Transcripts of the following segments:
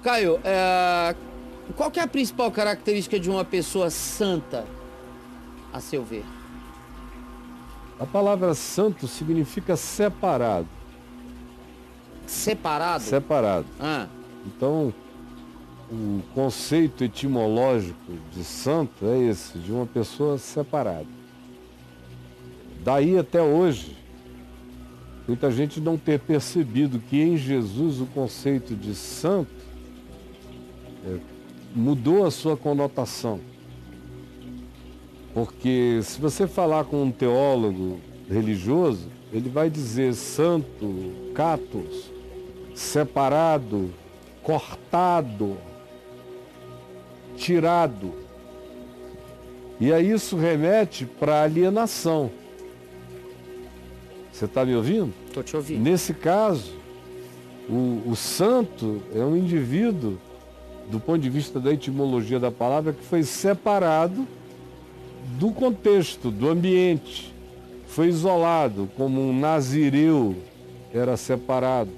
Caio, qual que é a principal característica de uma pessoa santa, a seu ver? A palavra santo significa separado. Separado? Separado. Ah. Então, o conceito etimológico de santo é esse, de uma pessoa separada. Daí até hoje, muita gente não ter percebido que em Jesus o conceito de santo mudou a sua conotação. Porque se você falar com um teólogo religioso, ele vai dizer santo, catos, separado, cortado, tirado. E aí isso remete para alienação. Você está me ouvindo? Estou te ouvindo. Nesse caso, o santo é um indivíduo, do ponto de vista da etimologia da palavra, que foi separado do contexto, do ambiente. Foi isolado, como um nazireu era separado,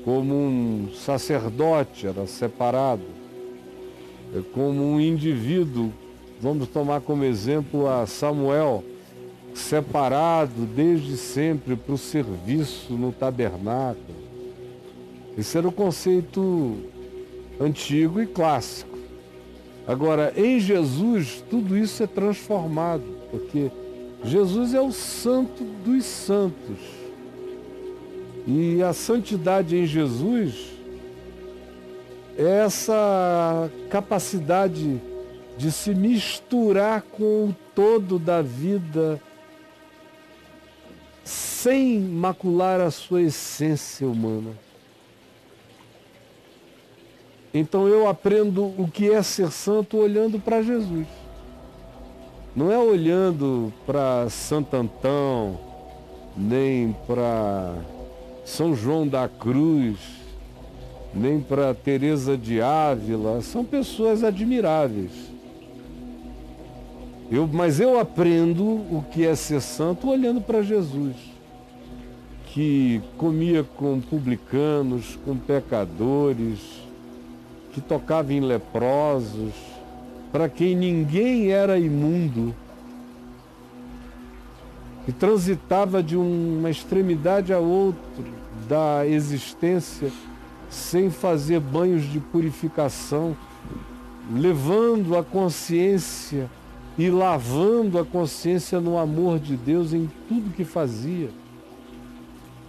como um sacerdote era separado, como um indivíduo, vamos tomar como exemplo a Samuel, separado desde sempre para o serviço no tabernáculo. Esse era o conceito antigo e clássico. Agora, em Jesus, tudo isso é transformado, porque Jesus é o santo dos santos. E a santidade em Jesus é essa capacidade de se misturar com o todo da vida sem macular a sua essência humana. Então eu aprendo o que é ser santo olhando para Jesus. Não é olhando para Santo Antão, nem para São João da Cruz, nem para Teresa de Ávila. São pessoas admiráveis. Mas eu aprendo o que é ser santo olhando para Jesus, que comia com publicanos, com pecadores, que tocava em leprosos, para quem ninguém era imundo, que transitava de uma extremidade a outra da existência sem fazer banhos de purificação, levando a consciência e lavando a consciência no amor de Deus em tudo que fazia.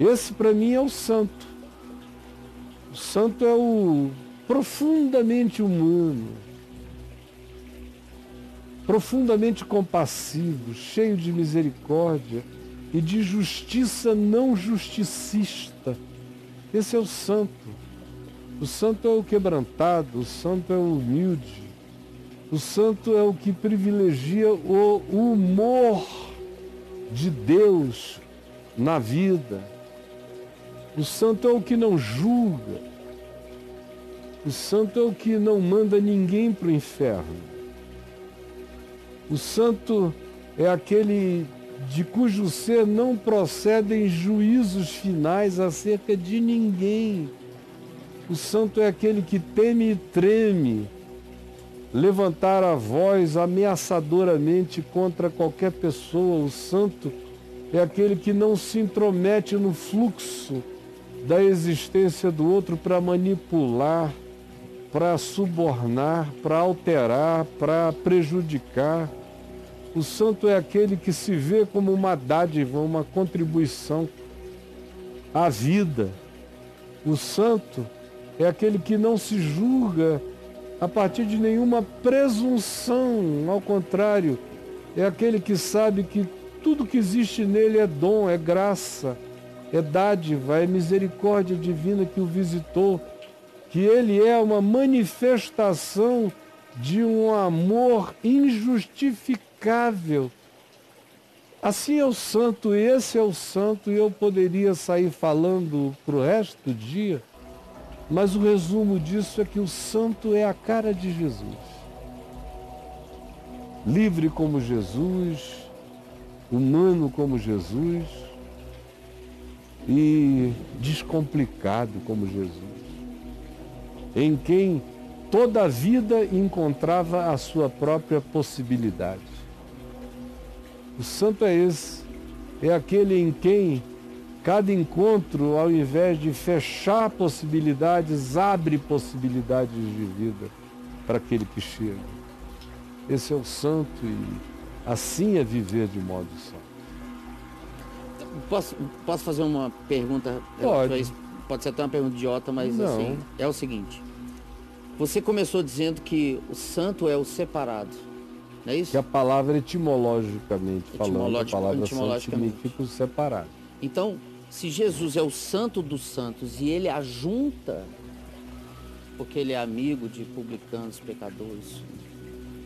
Esse para mim é o santo. O santo é o profundamente humano, profundamente compassivo, cheio de misericórdia e de justiça não justicista. Esse é o santo. O santo é o quebrantado, o santo é o humilde, o santo é o que privilegia o humor de Deus na vida. O santo é o que não julga. O santo é o que não manda ninguém para o inferno. O santo é aquele de cujo ser não procedem juízos finais acerca de ninguém. O santo é aquele que teme e treme levantar a voz ameaçadoramente contra qualquer pessoa. O santo é aquele que não se intromete no fluxo da existência do outro para manipular, para subornar, para alterar, para prejudicar. O santo é aquele que se vê como uma dádiva, uma contribuição à vida. O santo é aquele que não se julga a partir de nenhuma presunção, ao contrário, é aquele que sabe que tudo que existe nele é dom, é graça, é dádiva, é misericórdia divina que o visitou, que ele é uma manifestação de um amor injustificável. Assim é o santo, esse é o santo, e eu poderia sair falando para o resto do dia, mas o resumo disso é que o santo é a cara de Jesus. Livre como Jesus, humano como Jesus e descomplicado como Jesus. em quem toda a vida encontrava a sua própria possibilidade. O santo é esse, é aquele em quem cada encontro, ao invés de fechar possibilidades, abre possibilidades de vida para aquele que chega. Esse é o santo e assim é viver de modo santo. Posso fazer uma pergunta? Pode. Pode ser até uma pergunta idiota, mas Não. assim, é o seguinte. Você começou dizendo que o santo é o separado, não é isso? Que a palavra etimologicamente falando, a palavra santo significa o separado. Então, se Jesus é o santo dos santos e ele ajunta, porque ele é amigo de publicanos, pecadores,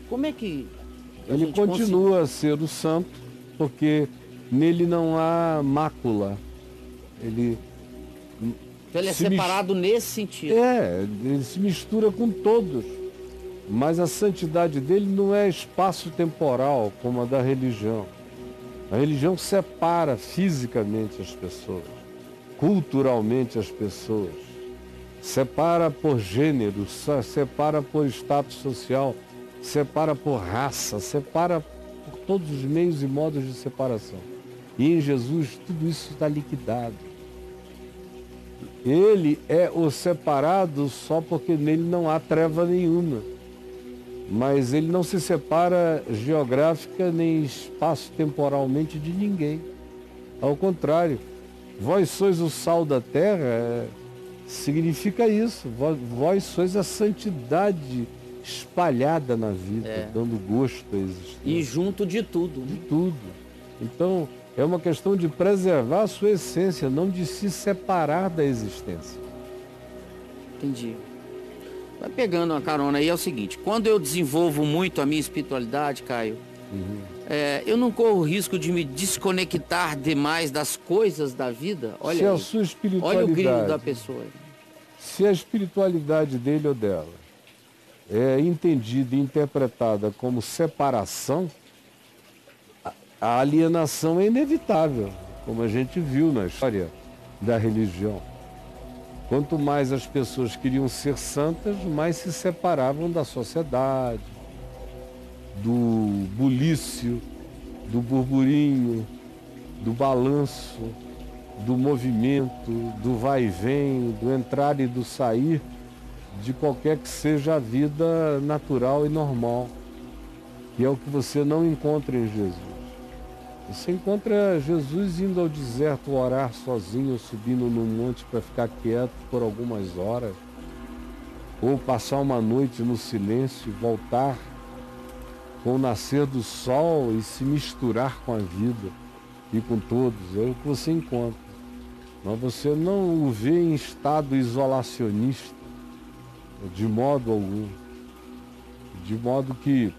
como é que ele continua a ser o santo, porque nele não há mácula. Então ele é separado nesse sentido. Ele se mistura com todos. Mas a santidade dele não é espaço temporal, como a da religião. A religião separa fisicamente as pessoas, culturalmente as pessoas, separa por gênero, separa por status social, separa por raça, separa por todos os meios e modos de separação. E em Jesus tudo isso está liquidado. Ele é o separado só porque nele não há treva nenhuma. Mas ele não se separa geográfica nem espaço-temporalmente de ninguém. Ao contrário, vós sois o sal da terra, significa isso. Vós sois a santidade espalhada na vida, dando gosto à existência. E junto de tudo. De tudo. Então, é uma questão de preservar a sua essência, não de se separar da existência. Entendi. Vai pegando uma carona aí, é o seguinte, quando eu desenvolvo muito a minha espiritualidade, Caio, eu não corro o risco de me desconectar demais das coisas da vida? Olha se aí, a sua espiritualidade, olha o grito da pessoa. Se a espiritualidade dele ou dela é entendida e interpretada como separação, a alienação é inevitável, como a gente viu na história da religião. Quanto mais as pessoas queriam ser santas, mais se separavam da sociedade, do bulício, do burburinho, do balanço, do movimento, do vai e vem, do entrar e do sair, de qualquer que seja a vida natural e normal, que é o que você não encontra em Jesus. Você encontra Jesus indo ao deserto orar sozinho, subindo no monte para ficar quieto por algumas horas, ou passar uma noite no silêncio, voltar com o nascer do sol e se misturar com a vida e com todos. É o que você encontra. Mas você não o vê em estado isolacionista, de modo algum. De modo que,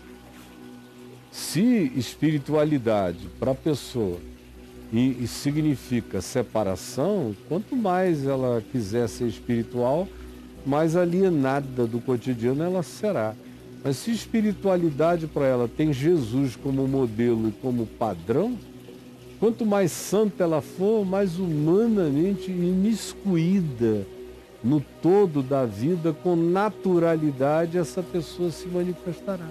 se espiritualidade para a pessoa e significa separação, quanto mais ela quiser ser espiritual, mais alienada do cotidiano ela será. Mas se espiritualidade para ela tem Jesus como modelo e como padrão, quanto mais santa ela for, mais humanamente imiscuída no todo da vida, com naturalidade, essa pessoa se manifestará.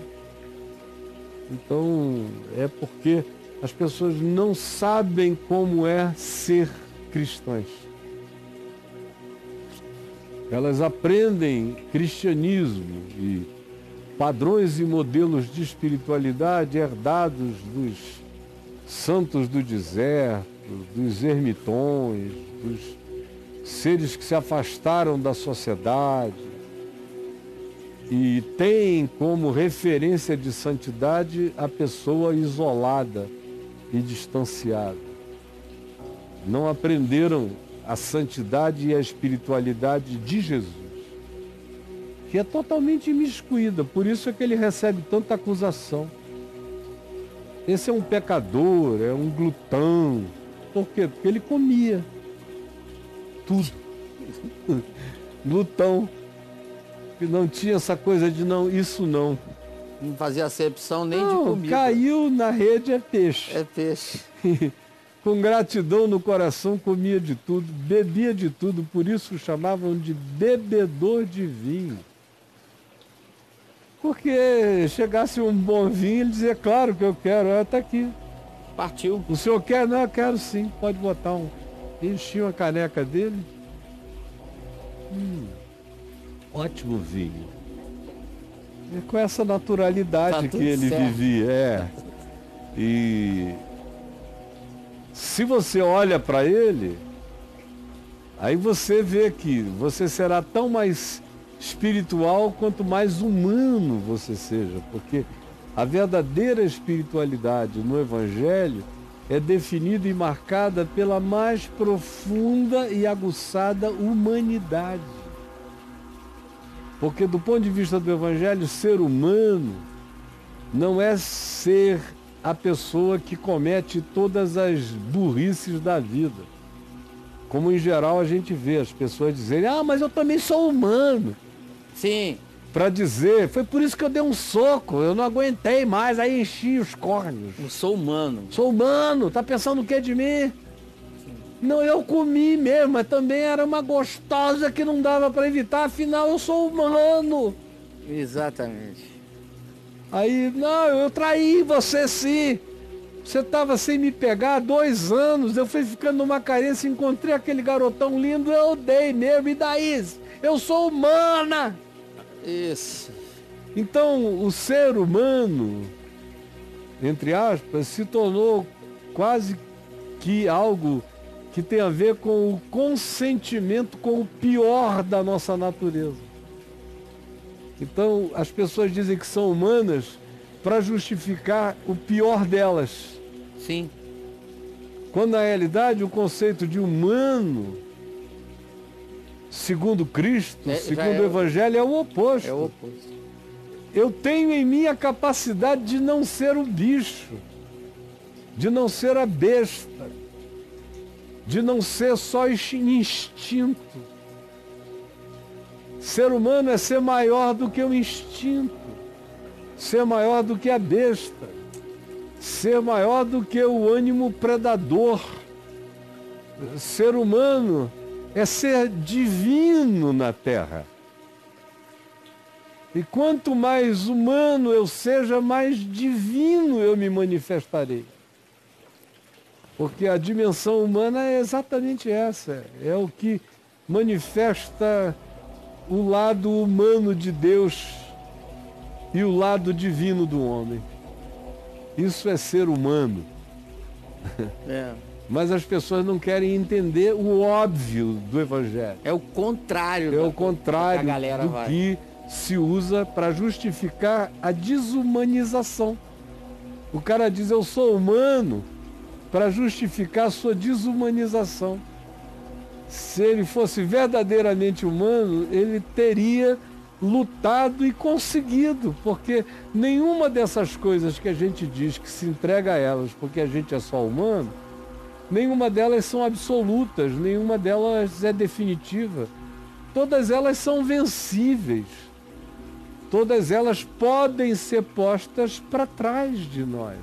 Então, é porque as pessoas não sabem como é ser cristãs. Elas aprendem cristianismo e padrões e modelos de espiritualidade herdados dos santos do deserto, dos ermitões, dos seres que se afastaram da sociedade, e tem como referência de santidade a pessoa isolada e distanciada. Não aprenderam a santidade e a espiritualidade de Jesus, que é totalmente imiscuída, por isso é que ele recebe tanta acusação. Esse é um pecador, é um glutão. Por quê? Porque ele comia tudo. Glutão. Que não tinha essa coisa de não, isso não. Não fazia acepção nem não, de comida. Caiu na rede é peixe. É peixe. com gratidão no coração, comia de tudo, bebia de tudo, por isso o chamavam de bebedor de vinho. Porque chegasse um bom vinho, ele dizia, claro que eu quero, está aqui. Partiu. O senhor quer? Não, eu quero sim, pode botar um. Enchia uma caneca dele. Ótimo vinho. E com essa naturalidade que ele vivia. E se você olha para ele, aí você vê que você será tão mais espiritual quanto mais humano você seja, porque a verdadeira espiritualidade no Evangelho é definida e marcada pela mais profunda e aguçada humanidade. Porque do ponto de vista do Evangelho, ser humano não é ser a pessoa que comete todas as burrices da vida. Como em geral a gente vê as pessoas dizerem, mas eu também sou humano. Sim. Para dizer, foi por isso que eu dei um soco, eu não aguentei mais, aí enchi os córneos. Eu sou humano. Sou humano, tá pensando o que de mim? Sim. Não, eu comi mesmo, mas também era uma gostosa que não dava para evitar, afinal eu sou humano. Exatamente. Aí, não, eu traí você sim. Você estava sem me pegar há 2 anos, eu fui ficando numa carência, encontrei aquele garotão lindo, eu dei mesmo, e daí? Eu sou humana. Isso. Então, o ser humano, entre aspas, se tornou quase que algo que tem a ver com o consentimento com o pior da nossa natureza. Então, as pessoas dizem que são humanas para justificar o pior delas. Sim. Quando, na realidade, o conceito de humano, segundo Cristo, segundo o Evangelho, é o oposto. É o oposto. Eu tenho em mim a capacidade de não ser o bicho, de não ser a besta, de não ser só instinto. Ser humano é ser maior do que o instinto, ser maior do que a besta, ser maior do que o ânimo predador. Ser humano é ser divino na terra. E quanto mais humano eu seja, mais divino eu me manifestarei. Porque a dimensão humana é exatamente essa, é o que manifesta o lado humano de Deus e o lado divino do homem. Isso é ser humano. Mas as pessoas não querem entender o óbvio do Evangelho. É o contrário. É o contrário do que se usa para justificar a desumanização. O cara diz, eu sou humano, para justificar a sua desumanização. Se ele fosse verdadeiramente humano, ele teria lutado e conseguido, porque nenhuma dessas coisas que a gente diz que se entrega a elas porque a gente é só humano, nenhuma delas são absolutas, nenhuma delas é definitiva. Todas elas são vencíveis. Todas elas podem ser postas para trás de nós.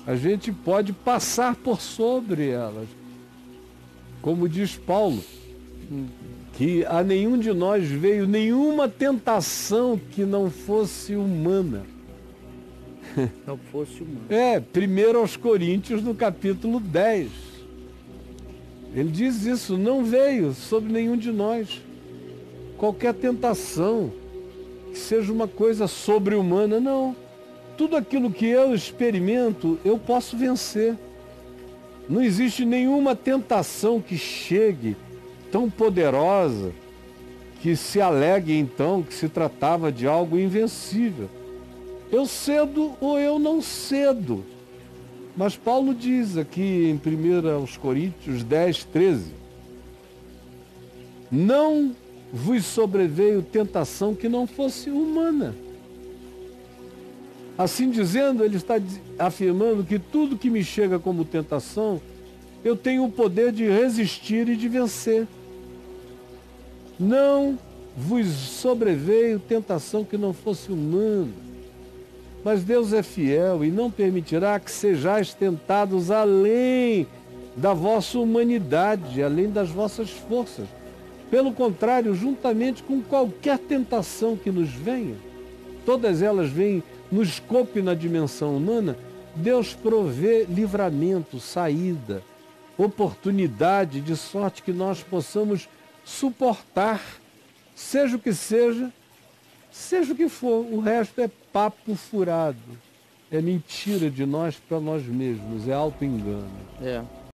A gente pode passar por sobre elas. Como diz Paulo, que a nenhum de nós veio nenhuma tentação que não fosse humana. Não fosse humana. 1 aos Coríntios, no capítulo 10. Ele diz isso, não veio sobre nenhum de nós qualquer tentação que seja uma coisa sobre-humana, não. Tudo aquilo que eu experimento, eu posso vencer. Não existe nenhuma tentação que chegue tão poderosa que se alegue então que se tratava de algo invencível. Eu cedo ou eu não cedo. Mas Paulo diz aqui em 1 aos Coríntios 10, 13, não vos sobreveio tentação que não fosse humana. Assim dizendo, ele está afirmando que tudo que me chega como tentação, eu tenho o poder de resistir e de vencer. Não vos sobreveio tentação que não fosse humana. Mas Deus é fiel e não permitirá que sejais tentados além da vossa humanidade, além das vossas forças. Pelo contrário, juntamente com qualquer tentação que nos venha, todas elas vêm no escopo e na dimensão humana, Deus provê livramento, saída, oportunidade, de sorte que nós possamos suportar, seja o que seja o que for. O resto é papo furado, é mentira de nós para nós mesmos, é auto-engano. É.